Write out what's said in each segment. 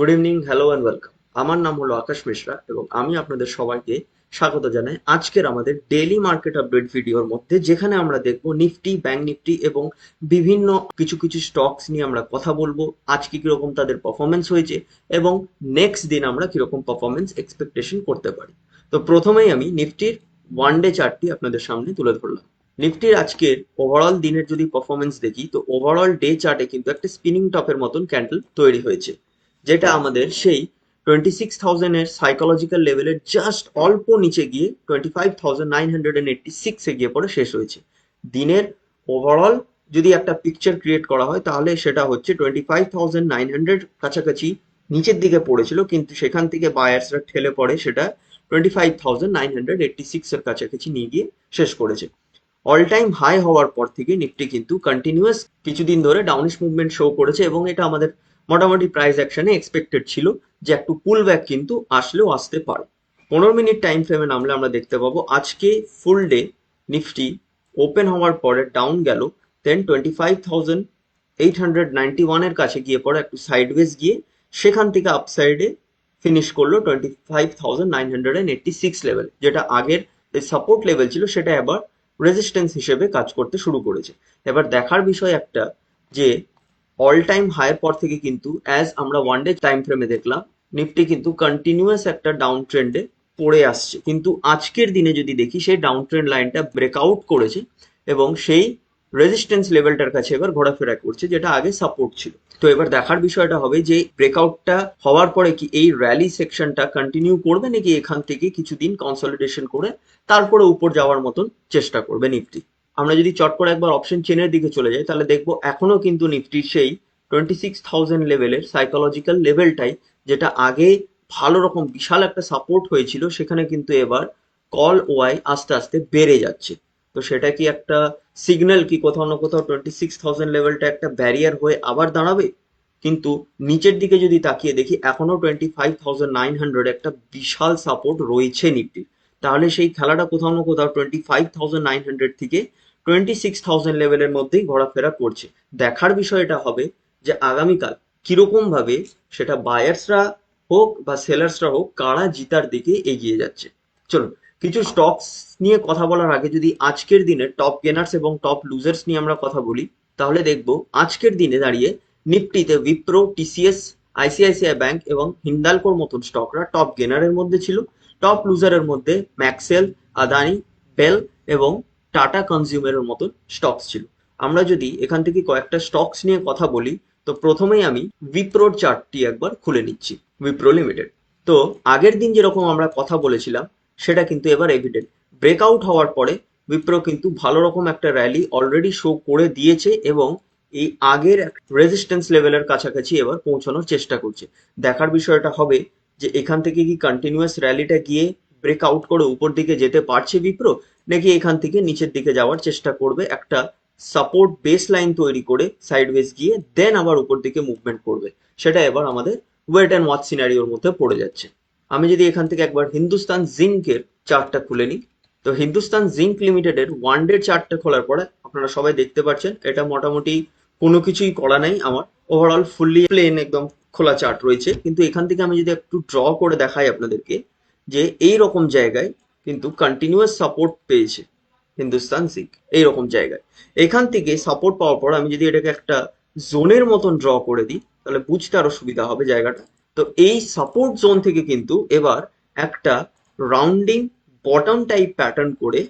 Good evening, hello and welcome. আমার নাম হলো আকাশ মিশ্রা এবং আমি আপনাদের সবাইকে স্বাগত জানাই আজকের আমাদের ডেইলি মার্কেট আপডেট ভিডিওর মধ্যে, যেখানে আমরা দেখব নিফটি, ব্যাংক নিফটি এবং বিভিন্ন কিছু কিছু স্টকস নিয়ে আমরা কথা বলবো। আজকে কিরকম তাদের পারফরমেন্স হয়েছে এবং নেক্সট দিন আমরা কিরকম পারফরমেন্স এক্সপেকটেশন করতে পারি। তো প্রথমেই আমি নিফটির ওয়ান ডে চার্টটি আপনাদের সামনে তুলে ধরলাম। নিফটির আজকের ওভারঅল দিনের যদি পারফরমেন্স দেখি, তো ওভারঅল ডে চার্টে কিন্তু একটা স্পিনিং টপের মতন ক্যান্ডেল তৈরি হয়েছে, যেটা আমাদের সেই 26,000 এর সাইকোলজিক্যাল লেভেলের জাস্ট অল্প নিচে গিয়ে 25,986 গিয়ে পরে শেষ হয়েছে। দিনের ওভারঅল যদি একটা পিকচার ক্রিয়েট করা হয়, তাহলে সেটা হচ্ছে 25,900 কাছাকাছি নিচের দিকে পড়েছিল, কিন্তু সেখান থেকে বায়ার্সরা ঠেলে পড়ে সেটা 25,986 এর কাছাকাছি নিয়ে গিয়ে শেষ করেছে। অল টাইম হাই হওয়ার পর থেকে নিফটি কিন্তু কন্টিনিউয়াস কিছুদিন ধরে ডাউনিশ মুভমেন্ট শো করেছে এবং এটা আমাদের মোটামুটি প্রাইস অ্যাকশনে এক্সপেক্টেড ছিল যে একটু পুল ব্যাক কিন্তু আসলেও আসতে পারে। 15 মিনিট টাইম ফ্রেমে নামলে আমরা দেখতে পাবো আজকে ফুল ডে নিফটি ওপেন হওয়ার পরে ডাউন গেল, দেন 25,891 এর কাছে গিয়ে পরে একটু সাইডওয়েজ গিয়ে সেখান থেকে আপসাইডে ফিনিশ করলো 25,986 লেভেল, যেটা আগের যে সাপোর্ট লেভেল ছিল সেটা এবার রেজিস্ট্যান্স হিসেবে কাজ করতে শুরু করেছে। এবার দেখার বিষয় একটা, যে অল টাইম হাইয়ের পর থেকে কিন্তু অ্যাজ আমরা ওয়ান ডে টাইম ফ্রেমে দেখলাম নিফটি কিন্তু কন্টিনিউয়াস একটা ডাউন ট্রেন্ডে পড়ে আসছে, কিন্তু আজকের দিনে যদি দেখি সেই ডাউন ট্রেন্ড লাইনটা ব্রেকআউট করেছে এবং সেই রেজিস্ট্যান্স লেভেলটার কাছে এবার ঘোরাফেরা করছে, যেটা আগে সাপোর্ট ছিল। তো এবার দেখার বিষয়টা হবে যে ব্রেকআউটটা হওয়ার পরে কি এই র্যালি সেকশনটা কন্টিনিউ করবে, নাকি এখান থেকে কিছুদিন কনসলিডেশন করে তারপরে উপর যাওয়ার মতন চেষ্টা করবে নিফটি। আমরা যদি চট করে একবার অপশন চেনের দিকে চলে যাই, তাহলে দেখবো এখনো কিন্তু নিফটির সেই 26,000 লেভেলের সাইকোলজিক্যাল লেভেলটাই, যেটা আগে ভালো রকম বিশাল একটা সাপোর্ট হয়েছিল, সেখানে কিন্তু এবার কল ওয়াই আস্তে আস্তে বেড়ে যাচ্ছে। তো সেটা কি একটা সিগন্যাল কি কোথাও না কোথাও 26,000 লেভেলটা একটা ব্যারিয়ার হয়ে আবার দাঁড়াবে? কিন্তু নিচের দিকে যদি তাকিয়ে দেখি, এখনো 25,900 একটা বিশাল সাপোর্ট রয়েছে নিফটির। তাহলে সেই খেলাটা কোথাও না কোথাও 25,900 থেকে 26,000 লেভেলের মধ্যেই ঘোরাফেরা করছে। দেখার বিষয় এটা হবে যে আগামীকাল কিরকম ভাবে সেটা বায়ার্সরা হোক বা সেলার্সরা হোক, কারা জিতার দিকে এগিয়ে যাচ্ছে। চলুন কিছু স্টকস নিয়ে কথা বলার আগে যদি আজকের দিনে টপ গেনার্স এবং টপ লুজার্স নিয়ে আমরা কথা বলি, তাহলে দেখবো আজকের দিনে দাঁড়িয়ে নিফটিতে উইপ্রো, টিসিএস, আইসিআইসিআই ব্যাংক এবং হিন্দালকোর মতন স্টকরা টপ গেনারের মধ্যে ছিল। টপ লুজারের মধ্যে ম্যাক্সেল, আদানি, বেল এবং টাটা কনজিউমারের মতন স্টকস ছিল। আমরা যদি এখান থেকে কয়েকটা স্টকস নিয়ে কথা বলি, তো প্রথমেই আমি উইপ্রোর চার্টটি একবার খুলে নিচ্ছি। উইপ্রো লিমিটেড, তো আগের দিন যেরকম আমরা কথা বলেছিলাম সেটা কিন্তু এবার এভিডেন্ট। ব্রেকআউট হওয়ার পরে উইপ্রো কিন্তু ভালো রকম একটা র্যালি অলরেডি শো করে দিয়েছে এবং এই আগের রেজিস্ট্যান্স লেভেলের কাছাকাছি এবার পৌঁছানোর চেষ্টা করছে। দেখার বিষয়টা হবে যে এখান থেকে কি কন্টিনিউয়াস র্যালিটা গিয়ে ব্রেকআউট করে উপর দিকে যেতে পারছে উইপ্রো, নাকি এখান থেকে নিচের দিকে যাওয়ার চেষ্টা করবে, একটা সাপোর্ট বেস লাইন তৈরি করে সাইডওয়েজ গিয়ে দেন আবার উপর দিকে মুভমেন্ট করবে। সেটা এবার আমাদের ওয়েট অ্যান্ড ওয়াচ সিনারিওর মধ্যে পড়ে যাচ্ছে। আমি যদি এখান থেকে একবার হিন্দুস্তান জিঙ্কের চার্টটা খুলে নিই, তো হিন্দুস্তান জিঙ্ক লিমিটেডের ওয়ান ডে চার্টটা খোলার পরে আপনারা সবাই দেখতে পাচ্ছেন এটা মোটামুটি কোনো কিছুই করা নাই আমার, ওভারঅল ফুললি প্লেন একদম খোলা চার্ট রয়েছে। কিন্তু এখান থেকে আমি যদি একটু ড্র করে দেখাই আপনাদেরকে, যে এই রকম জায়গায় কিন্তু কন্টিনিউয়াস সাপোর্ট পেয়েছে হিন্দুস্তান জিঙ্ক, এইরকম জায়গায়। এখান থেকে সাপোর্ট পাওয়ার পর আমি যদি এটাকে একটা জোনের মতন ড্র করে দিই, তাহলে বুঝতে আরো সুবিধা হবে জায়গাটা। তো এই সাপোর্ট জোন থেকে কিন্তু এবার একটা রাউন্ডিং বটম টাইপ প্যাটার্ন করে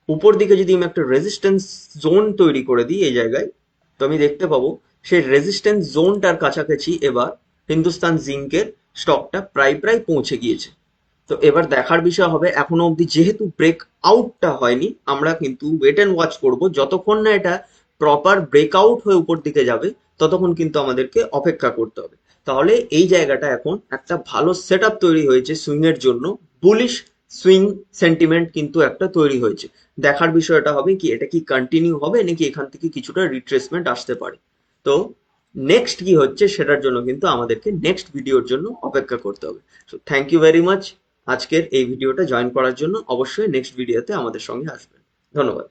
উপর দিকে যদি আমি একটা রেজিস্ট্যান্স জোন তৈরি করে দিই এই জায়গায়, তো আমি দেখতে পাবো সেই রেজিস্ট্যান্স জোনটার কাছাকাছি এবার হিন্দুস্তান জিঙ্কের স্টকটা প্রায় প্রায় পৌঁছে গিয়েছে। তো এবার দেখার বিষয় হবে, এখনো অবধি যেহেতু ব্রেক আউটটা হয়নি, আমরা কিন্তু ওয়েট অ্যান্ড ওয়াচ করবো। যতক্ষণ না এটা প্রপার ব্রেকআউট হয়ে উপর দিকে যাবে ততক্ষণ কিন্তু আমাদেরকে অপেক্ষা করতে হবে। তাহলে এই জায়গাটা এখন একটা ভালো সেট আপ তৈরি হয়েছে সুইং এর জন্য, বুলিশ সুইং সেন্টিমেন্ট কিন্তু একটা তৈরি হয়েছে। দেখার বিষয়টা হবে কি এটা কি কন্টিনিউ হবে, নাকি এখান থেকে কিছুটা রিট্রেসমেন্ট আসতে পারে। তো নেক্সট কি হচ্ছে সেটার জন্য কিন্তু আমাদেরকে নেক্সট ভিডিওর জন্য অপেক্ষা করতে হবে। So thank you very much আজকের এই ভিডিওটা জয়েন করার জন্য। অবশ্যই নেক্সট ভিডিওতে আমাদের সঙ্গে আসবেন। ধন্যবাদ।